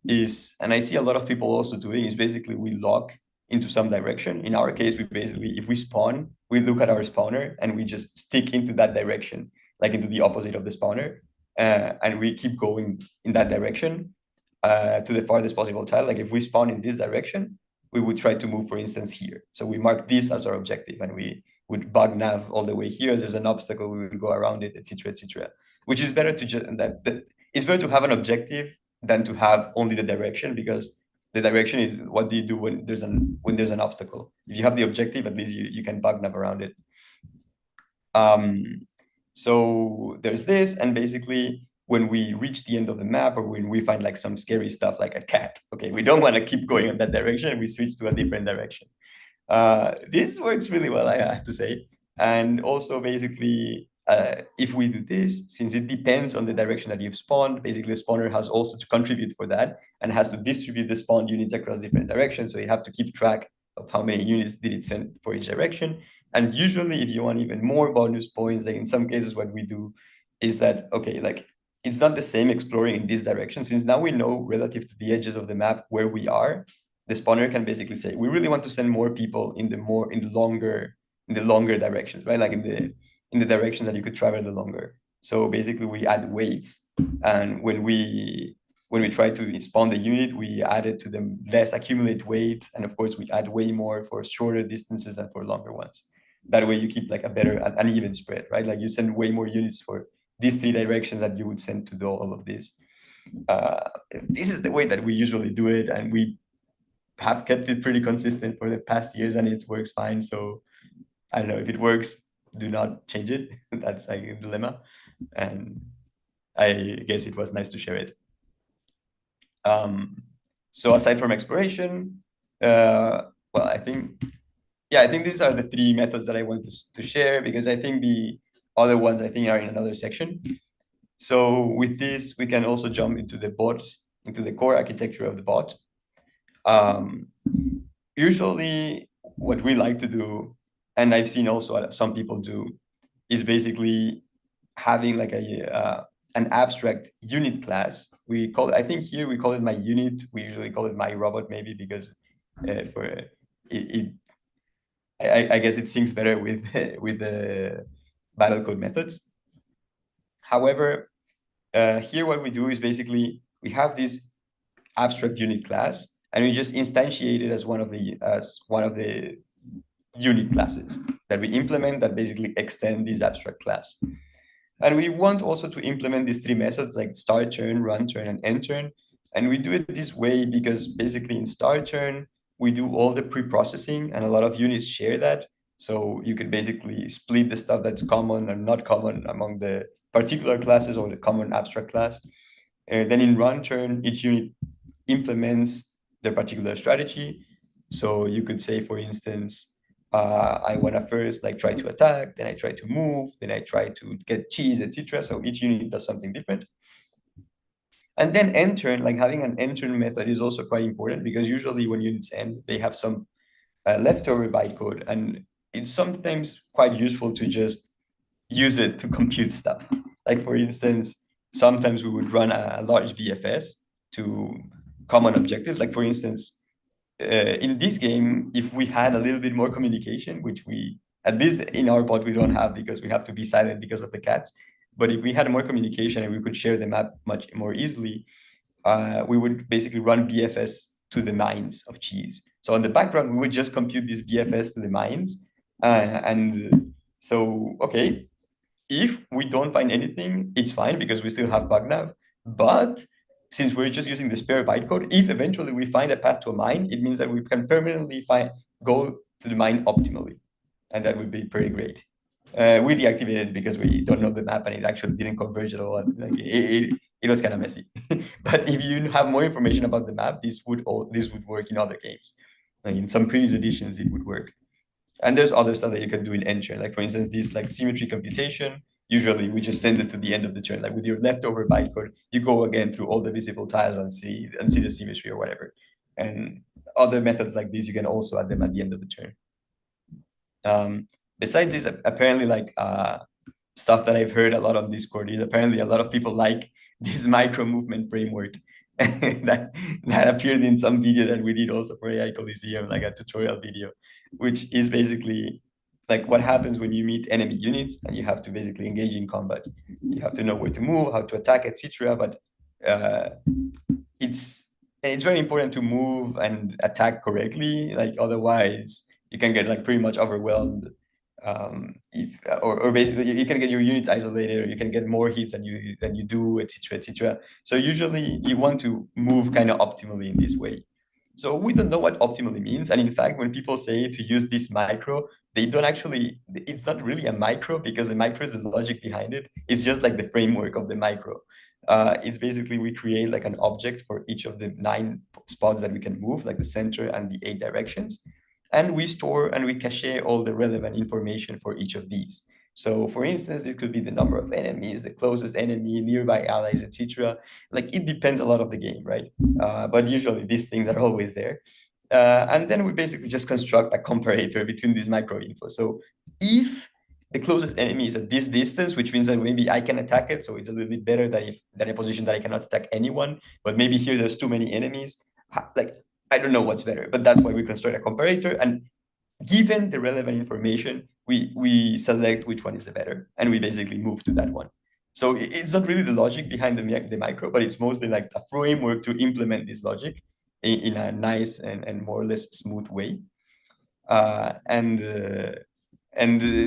is, and I see a lot of people also doing, is basically we lock into some direction. In our case, we basically, if we spawn, we look at our spawner and we just stick into that direction, like into the opposite of the spawner. And we keep going in that direction to the farthest possible tile. Like if we spawn in this direction, we would try to move, for instance, here. So we mark this as our objective, and we would bug nav all the way here. There's an obstacle, we will go around it, etc., etc. Which is better to just that it's better to have an objective than to have only the direction, because the direction is what do you do when there's an obstacle. If you have the objective, at least you can bug nav around it. So there's this, and basically when we reach the end of the map, or when we find like some scary stuff like a cat, okay, we don't want to keep going in that direction, we switch to a different direction. This works really well, I have to say. And also basically, if we do this, since it depends on the direction that you've spawned, basically the spawner has also to contribute for that and has to distribute the spawned units across different directions. So you have to keep track of how many units did it send for each direction. And usually if you want even more bonus points, like in some cases what we do is that, okay, like it's not the same exploring in this direction, since now we know relative to the edges of the map where we are. The spawner can basically say, we really want to send more people in the longer directions, right? Like in the directions that you could travel the longer. So basically we add weights, and when we try to spawn the unit, we add it to the less accumulate weight, and of course we add way more for shorter distances than for longer ones. That way you keep like a better, an even spread, right? Like you send way more units for these three directions that you would send to do all of this. This is the way that we usually do it, and we have kept it pretty consistent for the past years, and it works fine. So I don't know, if it works, do not change it. That's like a dilemma, and I guess it was nice to share it. So aside from exploration, well, I think these are the three methods that I wanted to share, because I think the other ones I think are in another section. So with this, we can also jump into the bot, into the core architecture of the bot. Usually what we like to do, and I've seen also some people do, is basically having like an abstract unit class. We call it, I think here we call it my unit. We usually call it my robot, maybe because for it I guess it syncs better with with the Battlecode methods. However, here what we do is basically we have this abstract unit class, and we just instantiate it as one of the unit classes that we implement that basically extend this abstract class. And we want also to implement these three methods like start turn, run turn, and end turn. And we do it this way because basically in start turn, we do all the pre-processing, and a lot of units share that. So you could basically split the stuff that's common or not common among the particular classes or the common abstract class. Then in run turn, each unit implements their particular strategy. So you could say, for instance, I want to first like try to attack, then I try to move, then I try to get cheese, etc. So each unit does something different. And then end turn, like having an end turn method is also quite important because usually when units end, they have some leftover bytecode, and it's sometimes quite useful to just use it to compute stuff. Like for instance, sometimes we would run a large BFS to common objectives. Like for instance, in this game, if we had a little bit more communication, which we at least in our bot we don't have because we have to be silent because of the cats. But if we had more communication and we could share the map much more easily, we would basically run BFS to the mines of cheese. So in the background, we would just compute this BFS to the mines. And so, okay, if we don't find anything, it's fine because we still have bugnav. But since we're just using the spare bytecode, if eventually we find a path to a mine, it means that we can permanently go to the mine optimally. And that would be pretty great. We deactivated it because we don't know the map and it actually didn't converge at all. And like it was kind of messy. But if you have more information about the map, this would work in other games. Like in some previous editions, it would work. And there's other stuff that you can do in end turn. Like for instance, this like symmetry computation. Usually we just send it to the end of the turn. Like with your leftover bytecode, you go again through all the visible tiles and see the symmetry or whatever. And other methods like this, you can also add them at the end of the turn. Besides this, apparently like stuff that I've heard a lot on Discord is apparently a lot of people like this micro movement framework that appeared in some video that we did also for AI Coliseum, like a tutorial video, which is basically like what happens when you meet enemy units and you have to basically engage in combat. You have to know where to move, how to attack, etc. But it's very important to move and attack correctly. Like otherwise, you can get like pretty much overwhelmed. If or basically you can get your units isolated, or you can get more hits than you do, etc., etc. So usually you want to move kind of optimally in this way. So we don't know what optimally means, and in fact, when people say to use this micro, they don't actually. It's not really a micro because the micro is the logic behind it. It's just like the framework of the micro. It's basically we create like an object for each of the 9 spots that we can move, like the center and the 8 directions. And we store and we cache all the relevant information for each of these. So for instance, it could be the number of enemies, the closest enemy, nearby allies, etc. Like it depends a lot of the game, right? But usually these things are always there. And then we basically just construct a comparator between these micro info. So if the closest enemy is at this distance, which means that maybe I can attack it, so it's a little bit better than a position that I cannot attack anyone. But maybe here there's too many enemies. Like I don't know what's better, but that's why we construct a comparator. And given the relevant information, we select which one is the better, and we basically move to that one. So it's not really the logic behind the micro, but it's mostly like a framework to implement this logic in a nice and more or less smooth way. And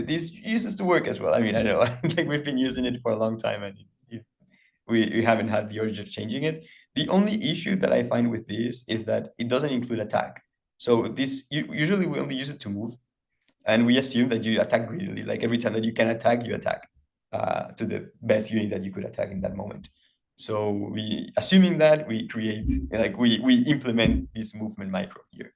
this uses to work as well. I mean, I know like we've been using it for a long time, and we haven't had the urge of changing it. The only issue that I find with this is that it doesn't include attack. So this usually we only use it to move, and we assume that you attack greedily. Like every time that you can attack, you attack to the best unit that you could attack in that moment. So we assuming that we create like we implement this movement micro here.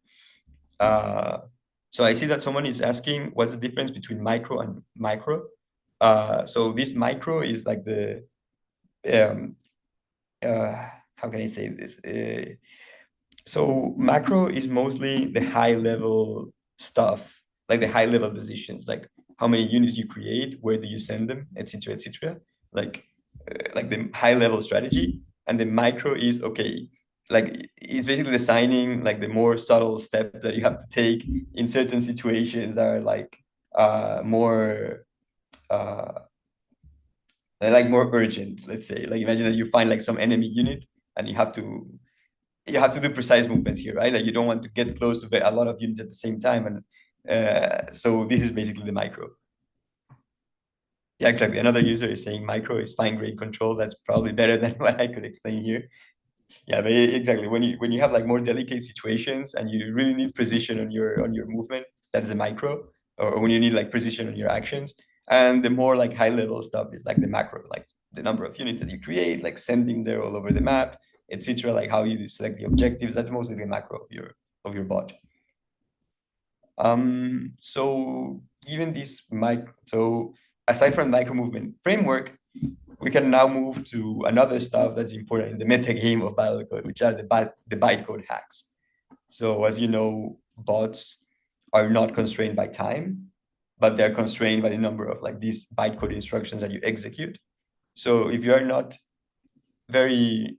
So I see that someone is asking what's the difference between micro and micro. So this micro is like the um, how can I say this? So macro is mostly the high level stuff, like the high level decisions, like how many units you create, where do you send them, etc., etc. Like like the high level strategy, and the micro is okay. Like it's basically designing like the more subtle steps that you have to take in certain situations that are more uh like more urgent, let's say. Like imagine that you find like some enemy unit and you have to do precise movements here, right? Like you don't want to get close to a lot of units at the same time. And so this is basically the micro. Yeah, exactly. Another user is saying micro is fine grained control. That's probably better than what I could explain here. Yeah, but exactly. When you have like more delicate situations and you really need precision on your movement, that's the micro. Or when you need like precision on your actions. And the more like high level stuff is like the macro, like the number of units that you create, like sending there all over the map, etc. Like how you select the objectives. That's mostly the macro of your bot. So given this so aside from micro movement framework, we can now move to another stuff that's important in the meta game of Battlecode, which are the bytecode hacks. So as you know, bots are not constrained by time, but they're constrained by the number of like these bytecode instructions that you execute. So if you are not very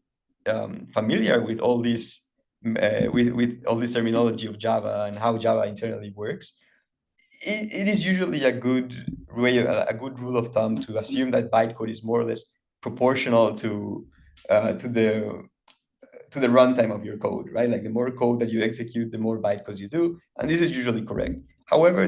familiar with all this with all this terminology of Java and how Java internally works, it is usually a good a good rule of thumb to assume that bytecode is more or less proportional uh, to the to the runtime of your code, right? Like the more code that you execute, the more bytecodes you do, and this is usually correct. However,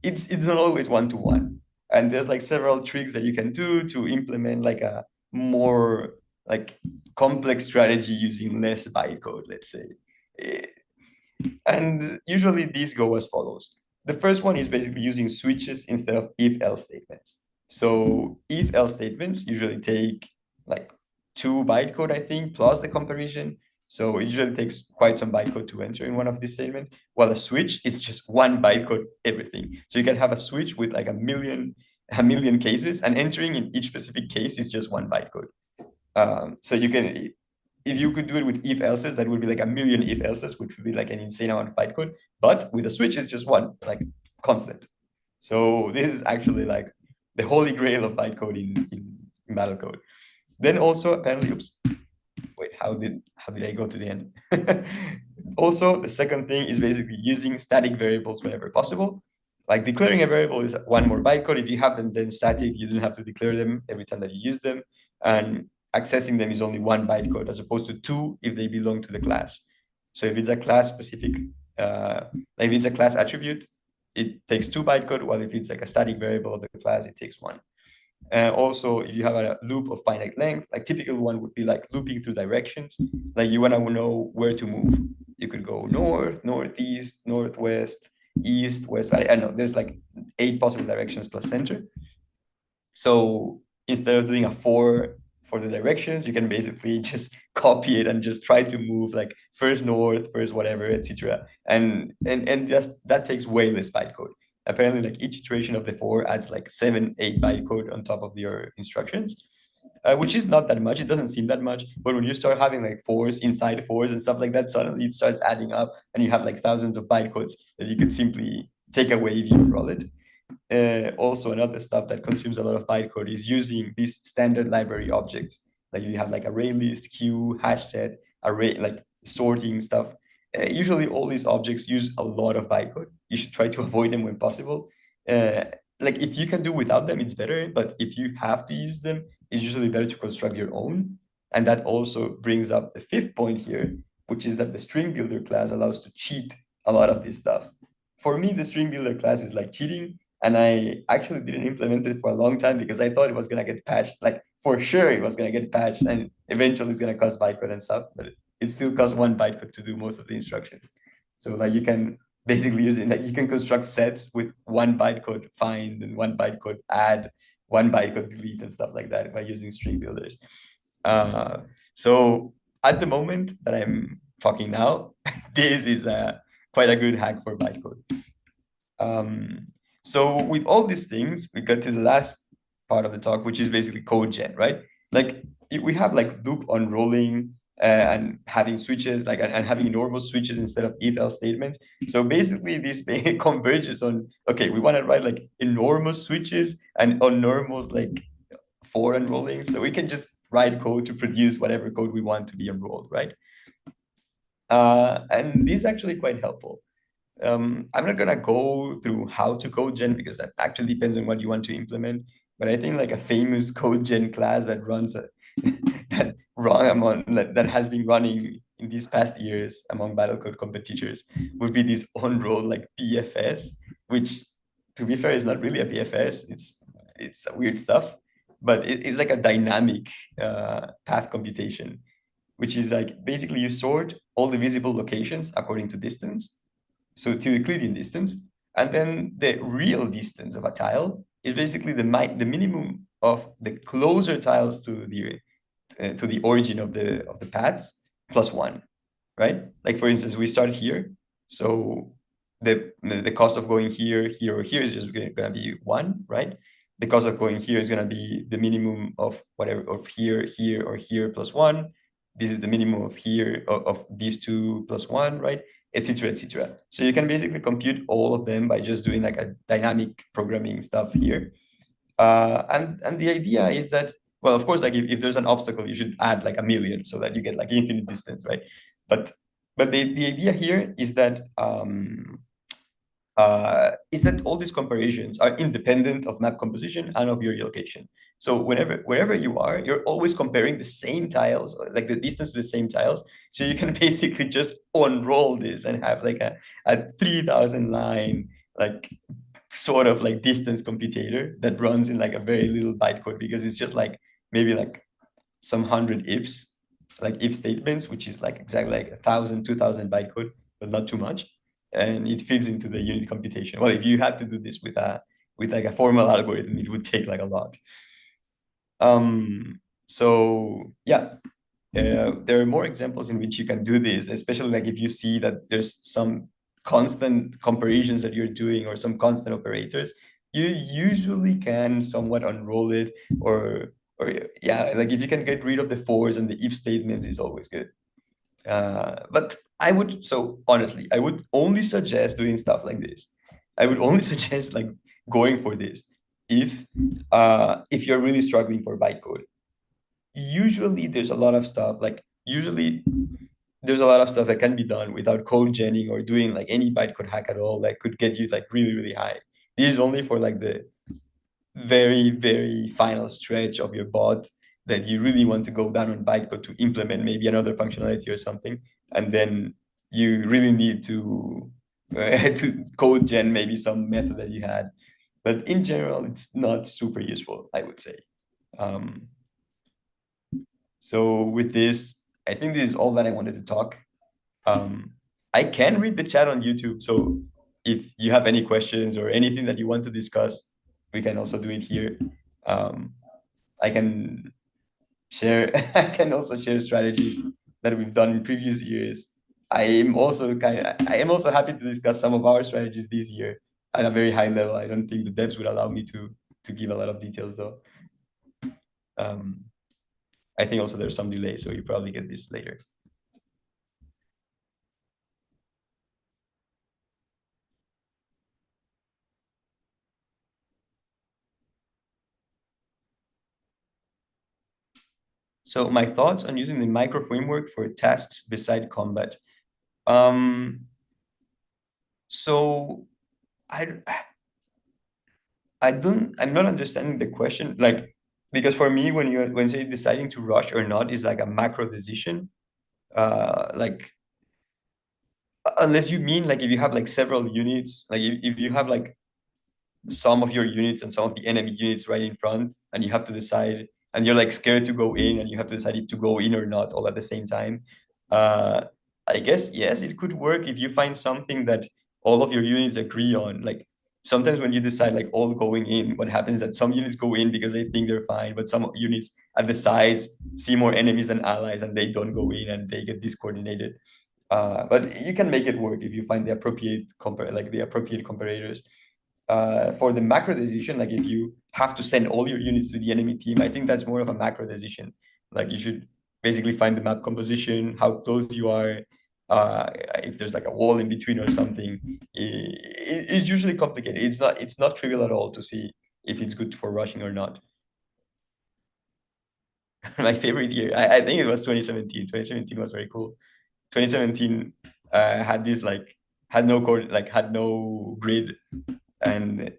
it's not always one to one, and there's like several tricks that you can do to implement like a more like complex strategy using less bytecode, let's say. Eh, and usually these go as follows. The first one is basically using switches instead of if-else statements. So if-else statements usually take like 2 bytecode, I think, plus the comparison. So it usually takes quite some bytecode to enter in one of these statements, while a switch is just 1 bytecode everything. So you can have a switch with like a million cases, and entering in each specific case is just 1 bytecode. So you can, if you could do it with if else's, that would be like a million if else's, which would be like an insane amount of bytecode. But with a switch, it's just one, like constant. So this is actually like the holy grail of bytecode in Battlecode. Then also apparently, oops, wait, how did I go to the end? Also, the second thing is basically using static variables whenever possible. Like declaring a variable is 1 more bytecode. If you have them then static, you don't have to declare them every time that you use them. And accessing them is only 1 bytecode as opposed to 2 if they belong to the class. So if it's a class specific, like if it's a class attribute, it takes 2 bytecode, while if it's like a static variable of the class, it takes 1. Also, if you have a loop of finite length, like typical one would be like looping through directions. Like you want to know where to move. You could go north, northeast, northwest, east, west. I don't know. There's like 8 possible directions plus center. So instead of doing a for the directions, you can basically just copy it and just try to move like first north, first whatever, etc. And just that takes way less bytecode. Apparently, like each iteration of the for adds like 7, 8 bytecode on top of your instructions, which is not that much. It doesn't seem that much, but when you start having like fours inside fours and stuff like that, suddenly it starts adding up, and you have like thousands of bytecodes that you could simply take away if you roll it. Also, another stuff that consumes a lot of bytecode is using these standard library objects. Like you have like array list, queue, hash set, array, like sorting stuff. Usually all these objects use a lot of bytecode. You should try to avoid them when possible. Uh, like if you can do without them, it's better. But if you have to use them, it's usually better to construct your own. And that also brings up the fifth point here, which is that the string builder class allows to cheat a lot of this stuff. For me, the string builder class is like cheating, and I actually didn't implement it for a long time because I thought it was gonna get patched. Like for sure, it was gonna get patched, and eventually it's gonna cost bytecode and stuff. But it still costs 1 bytecode to do most of the instructions. So like you can basically use it, like you can construct sets with 1 bytecode find and 1 bytecode add, 1 bytecode delete and stuff like that by using string builders. So at the moment that I'm talking now, this is quite a good hack for bytecode. So with all these things, we got to the last part of the talk, which is basically code gen, right? Like we have like loop unrolling and having switches, like and having normal switches instead of if else statements. So basically this converges on, okay, we want to write like enormous switches and enormous like for unrolling. So we can just write code to produce whatever code we want to be unrolled, right? And this is actually quite helpful. I'm not gonna go through how to code gen because that actually depends on what you want to implement. But I think like a famous code gen class that runs that has been running in these past years among Battlecode competitors would be this on-roll like PFS, which to be fair is not really a PFS. It's weird stuff, but it's like a dynamic path computation, which is like basically you sort all the visible locations according to distance, so to Euclidean distance, and then the real distance of a tile is basically the minimum of the closer tiles to the origin of the paths plus one, right? Like for instance, we start here, so the cost of going here, here, or here is just gonna be one, right? The cost of going here is gonna be the minimum of whatever of here, here, or here plus one. This is the minimum of here of these two plus one, right? Etc. Etc. So you can basically compute all of them by just doing like a dynamic programming stuff here. And the idea is that, well, of course, like if there's an obstacle, you should add like a million so that you get like infinite distance, right? But the idea here is that all these comparisons are independent of map composition and of your location. So wherever you are, you're always comparing the same tiles, like the distance to the same tiles. So you can basically just unroll this and have like a 3,000 line like sort of like distance computator that runs in like a very little bytecode, because it's just like maybe like some 100 ifs, like if statements, which is like exactly like 1,000, 2,000 bytecode, but not too much. And it feeds into the unit computation. Well, if you had to do this with like a formal algorithm, it would take like a lot. So yeah, there are more examples in which you can do this, especially like if you see that there's some constant comparisons that you're doing or some constant operators, you usually can somewhat unroll it, or yeah, like if you can get rid of the fors and the if statements is always good. But so honestly, I would only suggest doing stuff like this. I would only suggest like going for this if you're really struggling for bytecode. Usually there's a lot of stuff like usually there's a lot of stuff that can be done without code genning or doing like any bytecode hack at all that could get you like really, really high. This is only for like the very, very final stretch of your bot that you really want to go down on bytecode to implement maybe another functionality or something. And then you really need to code gen maybe some method that you had. But in general, it's not super useful, I would say. Um, so with this, I think this is all that I wanted to talk. Um, I can read the chat on YouTube. So if you have any questions or anything that you want to discuss, we can also do it here. Um, I can share, I can also share strategies that we've done in previous years. I am also happy to discuss some of our strategies this year at a very high level. I don't think the devs would allow me to give a lot of details though. Um, I think also there's some delay, so you probably get this later. So my thoughts on using the micro framework for tasks beside combat. Um, so I I'm not understanding the question. Like, because for me, when say deciding to rush or not is like a macro decision. Like unless you mean like if you have like several units, like if you have like some of your units and some of the enemy units right in front, and you have to decide, and you're like scared to go in, and you have to decide if to go in or not all at the same time. Uh, I guess yes, it could work if you find something that all of your units agree on. Like sometimes when you decide like all going in, what happens is that some units go in because they think they're fine, but some units at the sides see more enemies than allies, and they don't go in and they get discoordinated. But you can make it work if you find the appropriate the appropriate comparators. For the macro decision, like if you have to send all your units to the enemy team, I think that's more of a macro decision. Like you should basically find the map composition, how close you are, if there's like a wall in between or something. It's usually complicated. It's not trivial at all to see if it's good for rushing or not. My favorite year, I think it was 2017. 2017 was very cool. 2017 had this like had no cord, like had no grid, and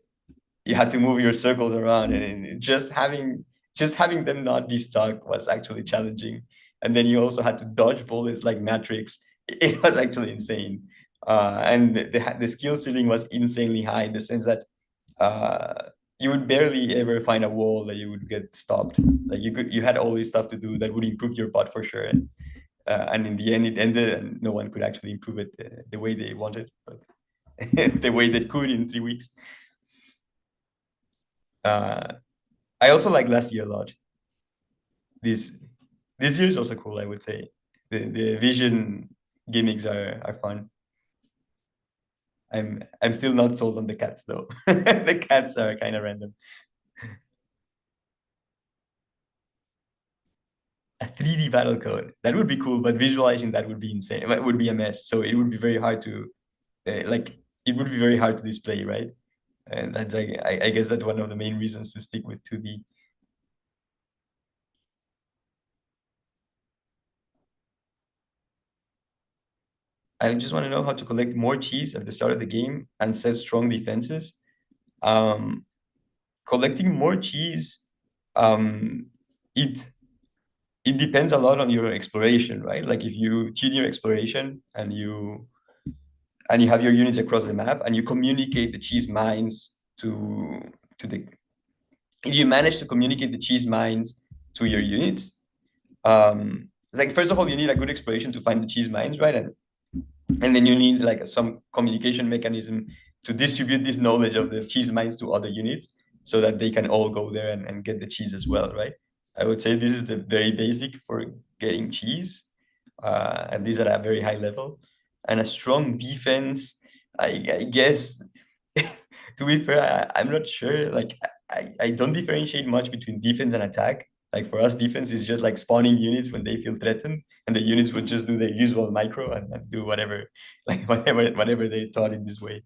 you had to move your circles around, and just having them not be stuck was actually challenging. And then you also had to dodge bullets like Matrix. It was actually insane. And the skill ceiling was insanely high in the sense that you would barely ever find a wall that you would get stopped. Like you had all this stuff to do that would improve your bot for sure. And in the end, it ended, and no one could actually improve it the way they wanted, but the way they could in 3 weeks. Uh, I also like last year a lot. This this year is also cool, I would say. The vision gimmicks are fun. I'm still not sold on the cats though. The cats are kind of random. A 3D battle code. That would be cool, but visualizing that would be insane. It would be a mess. So it would be very hard to like it would be very hard to display, right? And that's I guess that's one of the main reasons to stick with 2D. I just want to know how to collect more cheese at the start of the game and set strong defenses. Um, Collecting more cheese, um, it it depends a lot on your exploration, right? Like if you tune your exploration and you have your units across the map and you communicate the cheese mines to the if you manage to communicate the cheese mines to your units, like first of all, you need a good exploration to find the cheese mines, right? And then you need like some communication mechanism to distribute this knowledge of the cheese mines to other units so that they can all go there and get the cheese as well, right? I would say this is the very basic for getting cheese, at least at a very high level. And a strong defense, I guess, to be fair, I'm not sure. Like, I don't differentiate much between defense and attack. Like for us, defense is just like spawning units when they feel threatened, and the units would just do their usual micro and do whatever, like whatever they taught in this way.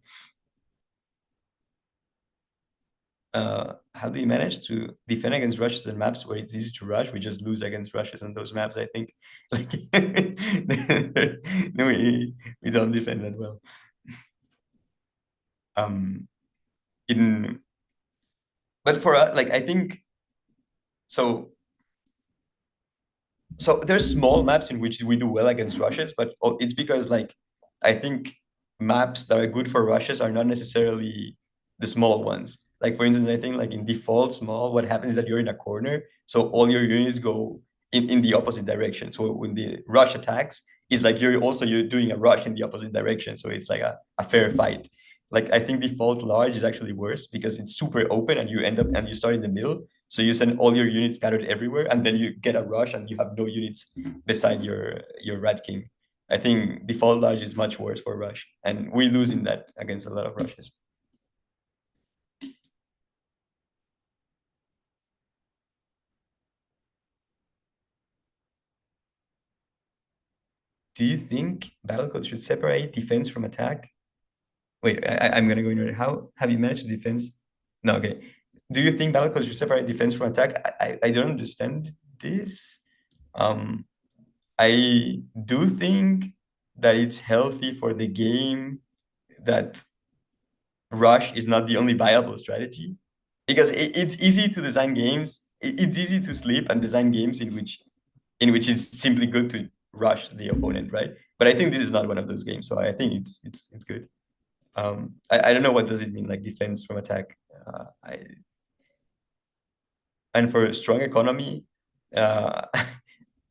How do you manage to defend against rushes and maps where it's easy to rush? We just lose against rushes on those maps, I think. Like, no, we don't defend that well. Um, in but for us, like I think so. So there's small maps in which we do well against rushes, but it's because like I think maps that are good for rushes are not necessarily the small ones. Like for instance, I think like in default small, what happens is that you're in a corner, so all your units go in the opposite direction. So when the rush attacks, it's like you're doing a rush in the opposite direction. So it's like a fair fight. Like I think default large is actually worse because it's super open and you end up and you start in the middle. So you send all your units scattered everywhere, and then you get a rush, and you have no units beside your Rat King. I think default large is much worse for rush, and we lose in that against a lot of rushes. Do you think Battlecode should separate defense from attack? Wait, I'm gonna go in order. How have you managed to defense? No, okay. Do you think Battlecode should separate defense from attack? I don't understand this. Um, I do think that it's healthy for the game that rush is not the only viable strategy because it's easy to design games. It's easy to sleep and design games in which it's simply good to rush the opponent, right? But I think this is not one of those games, so I think it's good. I don't know what does it mean like defense from attack. I And for strong economy, uh,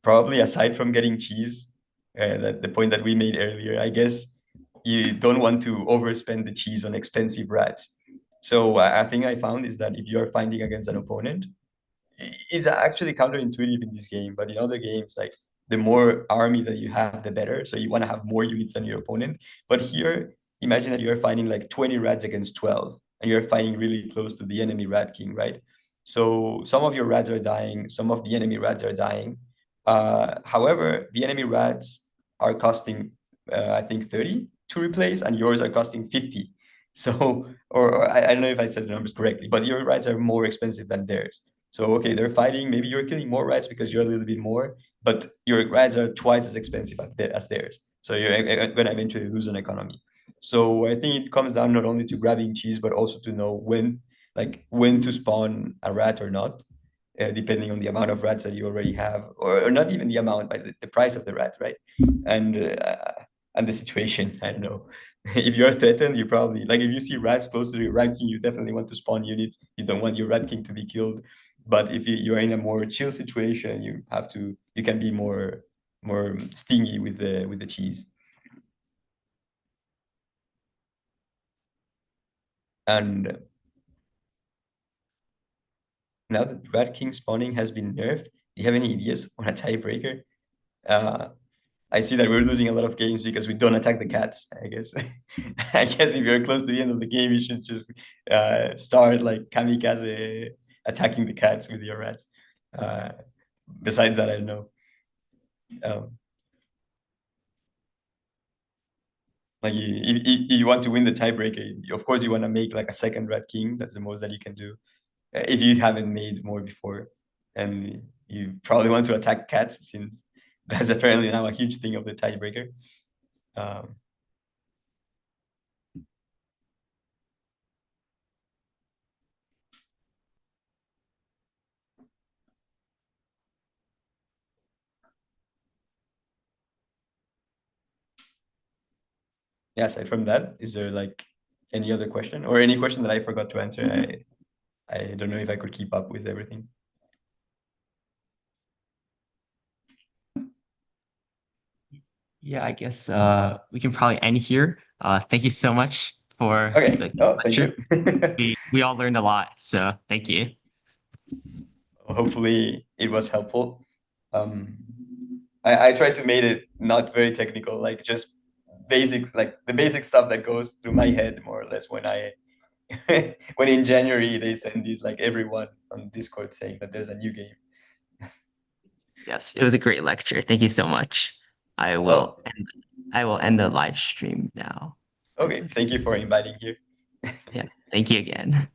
probably aside from getting cheese, that the point that we made earlier, I guess you don't want to overspend the cheese on expensive rats. So I think I found is that if you are fighting against an opponent, it's actually counterintuitive in this game, but in other games, like the more army that you have, the better. So you want to have more units than your opponent. But here, imagine that you're fighting like 20 rats against 12, and you're fighting really close to the enemy rat king, right? So some of your rats are dying, some of the enemy rats are dying. However, the enemy rats are costing, I think, 30 to replace, and yours are costing 50. So, or I don't know if I said the numbers correctly, but your rats are more expensive than theirs. So okay, they're fighting. Maybe you're killing more rats because you're a little bit more, but your rats are twice as expensive as theirs. So you're gonna eventually lose an economy. So I think it comes down not only to grabbing cheese, but also to know when to spawn a rat or not, depending on the amount of rats that you already have, or not even the amount, but the price of the rat, right? And and the situation. I don't know. If you're threatened, you probably like if you see rats close to your rat king, you definitely want to spawn units. You don't want your rat king to be killed. But if you are in a more chill situation, you can be more stingy with the cheese. And now that Rat King spawning has been nerfed, do you have any ideas on a tiebreaker? Uh, I see that we're losing a lot of games because we don't attack the cats, I guess. I guess if you're close to the end of the game, you should just start like kamikaze attacking the cats with your rats. Uh, Besides that, I don't know. Um, like if you want to win the tiebreaker, of course you want to make like a second Rat King. That's the most that you can do. If you haven't made more before, and you probably want to attack cats since that's apparently now a huge thing of the tiebreaker. Um, yeah, aside from that, is there like any other question or any question that I forgot to answer? I don't know if I could keep up with everything. Yeah, I guess we can probably end here. Thank you so much for Okay. the Oh, thank lecture. you. We all learned a lot, so thank you. Hopefully it was helpful. Um, I tried to make it not very technical, like just basic, like the basic stuff that goes through my head more or less when I when in January they send these like everyone on Discord saying that there's a new game. Yes, it was a great lecture. Thank you so much. I Oh, will end, I will end the live stream now. That's okay. okay. Thank you for inviting here. Yeah, thank you again.